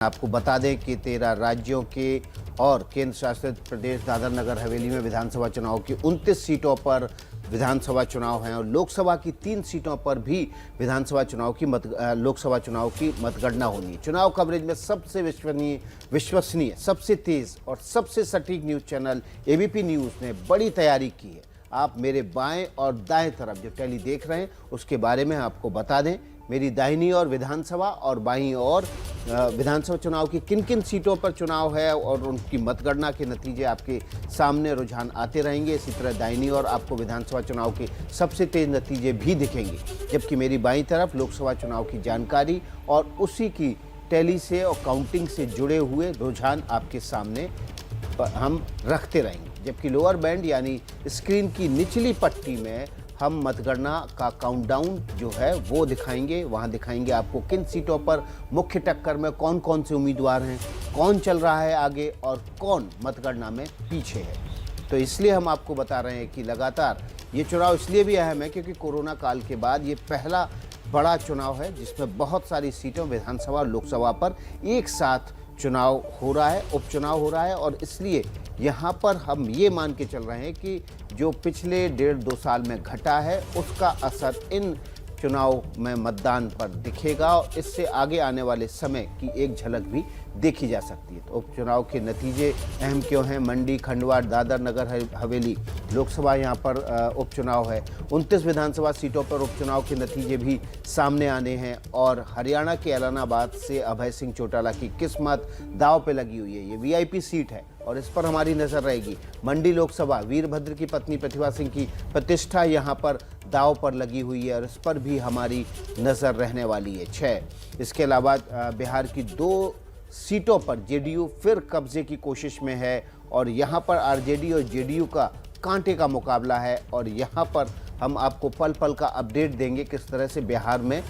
आपको बता दें कि 13 राज्यों के और केंद्र शासित प्रदेश दादर नगर हवेली में विधानसभा चुनाव की 29 सीटों पर विधानसभा चुनाव हैं और लोकसभा की 3 सीटों पर भी लोकसभा चुनाव की मतगणना होनी है। चुनाव कवरेज में सबसे विश्वसनीय, सबसे तेज और सबसे सटीक न्यूज़ चैनल एबीपी न्यूज़ ने बड़ी तैयारी की है। आप मेरे बाएं और दाएं तरफ जो टेली देख रहे हैं उसके बारे में आपको बता दें। मेरी दाहिनी ओर विधानसभा और बाईं ओर विधानसभा चुनाव की किन किन सीटों पर चुनाव है और उनकी मतगणना के नतीजे आपके सामने रुझान आते रहेंगे। इसी तरह दाहिनी ओर आपको विधानसभा चुनाव के सबसे तेज नतीजे भी दिखेंगे, जबकि मेरी बाईं तरफ लोकसभा चुनाव की जानकारी और उसी की टैली से और काउंटिंग से जुड़े हुए रुझान आपके सामने हम रखते रहेंगे। जबकि लोअर बैंड यानी स्क्रीन की निचली पट्टी में हम मतगणना का काउंटडाउन जो है वो दिखाएंगे। वहाँ दिखाएंगे आपको किन सीटों पर मुख्य टक्कर में कौन कौन से उम्मीदवार हैं, कौन चल रहा है आगे और कौन मतगणना में पीछे है। तो इसलिए हम आपको बता रहे हैं कि लगातार ये चुनाव इसलिए भी अहम है क्योंकि कोरोना काल के बाद ये पहला बड़ा चुनाव है जिसमें बहुत सारी सीटों विधानसभा और लोकसभा पर एक साथ चुनाव हो रहा है, उपचुनाव हो रहा है। और इसलिए यहाँ पर हम ये मान के चल रहे हैं कि जो पिछले 1.5-2 साल में घटा है उसका असर इन चुनाव में मतदान पर दिखेगा और इससे आगे आने वाले समय की एक झलक भी देखी जा सकती है। तो उपचुनाव के नतीजे अहम क्यों हैं? मंडी, खंडवा, दादर नगर हवेली लोकसभा यहाँ पर उपचुनाव है। 29 विधानसभा सीटों पर उपचुनाव के नतीजे भी सामने आने हैं और हरियाणा के ऐलनाबाद से अभय सिंह चौटाला की किस्मत दांव पे लगी हुई है। ये वीआईपी सीट है और इस पर हमारी नज़र रहेगी। मंडी लोकसभा वीरभद्र की पत्नी प्रतिभा सिंह की प्रतिष्ठा यहाँ पर दांव पर लगी हुई है और इस पर भी हमारी नज़र रहने वाली है। 6 इसके अलावा बिहार की 2 सीटों पर जेडीयू फिर कब्जे की कोशिश में है और यहाँ पर आरजेडी और जेडीयू का कांटे का मुकाबला है और यहाँ पर हम आपको पल पल का अपडेट देंगे किस तरह से बिहार में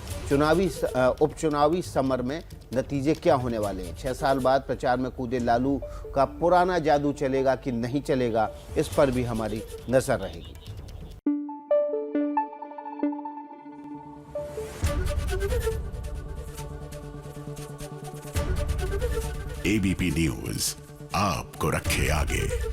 उपचुनावी समर में नतीजे क्या होने वाले हैं। 6 साल बाद प्रचार में कूदे लालू का पुराना जादू चलेगा कि नहीं चलेगा, इस पर भी हमारी नज़र रहेगी। एबीपी न्यूज़ आपको रखे आगे।